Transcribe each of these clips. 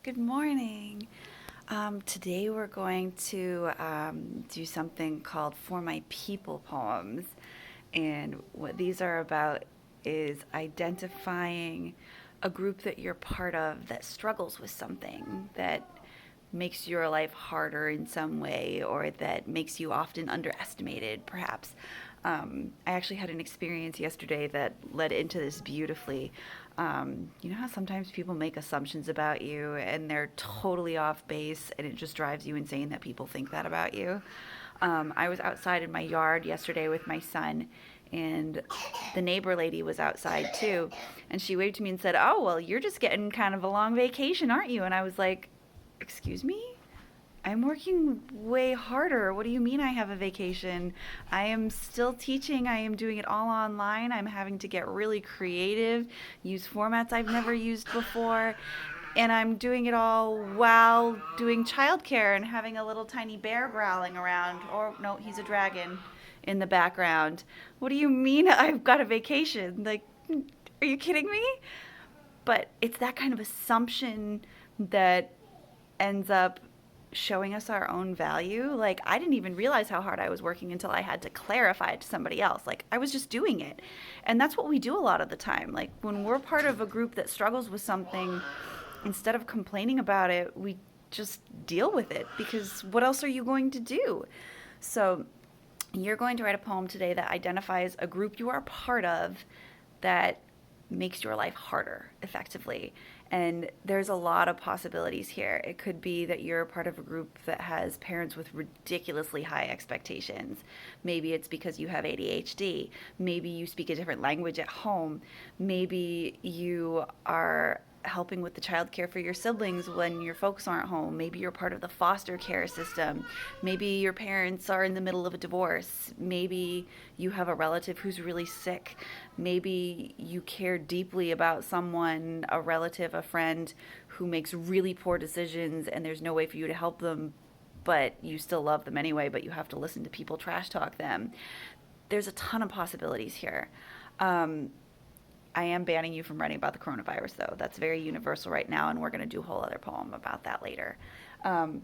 Good morning. Today we're going to do something called For My People poems. And what these are about is identifying a group that you're part of that struggles with something that makes your life harder in some way or that makes you often underestimated, perhaps. I actually had an experience yesterday that led into this beautifully. You know how sometimes people make assumptions about you and they're totally off base and it just drives you insane that people think that about you? I was outside in my yard yesterday with my son, and the neighbor lady was outside too. And she waved to me and said, "Oh, well, you're just getting kind of a long vacation, aren't you?" And I was like, "Excuse me? I'm working way harder. What do you mean I have a vacation? I am still teaching. I am doing it all online. I'm having to get really creative, use formats I've never used before. And I'm doing it all while doing childcare and having a little tiny bear growling around. Or, no, he's a dragon in the background. What do you mean I've got a vacation? Like, are you kidding me?" But it's that kind of assumption that ends up showing us our own value. Like, I didn't even realize how hard I was working until I had to clarify it to somebody else. Like, I was just doing it. And that's what we do a lot of the time. Like, when we're part of a group that struggles with something, instead of complaining about it, we just deal with it because what else are you going to do? So, you're going to write a poem today that identifies a group you are part of that makes your life harder effectively. And there's a lot of possibilities here. It could be that you're part of a group that has parents with ridiculously high expectations. Maybe it's because you have ADHD. Maybe you speak a different language at home. Maybe you are helping with the childcare for your siblings when your folks aren't home. Maybe you're part of the foster care system. Maybe your parents are in the middle of a divorce. Maybe you have a relative who's really sick. Maybe you care deeply about someone, a relative, a friend who makes really poor decisions and there's no way for you to help them, but you still love them anyway, but you have to listen to people trash talk them. There's a ton of possibilities here. Um, I am banning you from writing about the coronavirus, though. That's very universal right now, and we're going to do a whole other poem about that later. Um,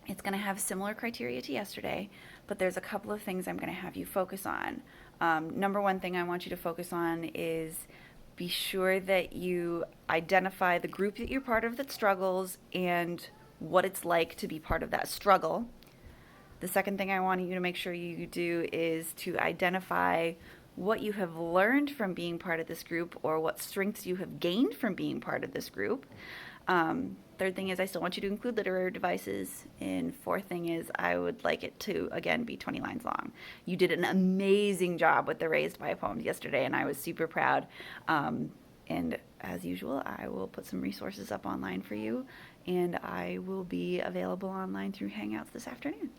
it's going to have similar criteria to yesterday, but there's a couple of things I'm going to have you focus on. Number one thing I want you to focus on is be sure that you identify the group that you're part of that struggles and what it's like to be part of that struggle. The second thing I want you to make sure you do is to identify what you have learned from being part of this group or what strengths you have gained from being part of this group. Third thing is I still want you to include literary devices. And fourth thing is I would like it to, again, be 20 lines long. You did an amazing job with the Raised by poems yesterday, and I was super proud. And as usual, I will put some resources up online for you, and I will be available online through Hangouts this afternoon.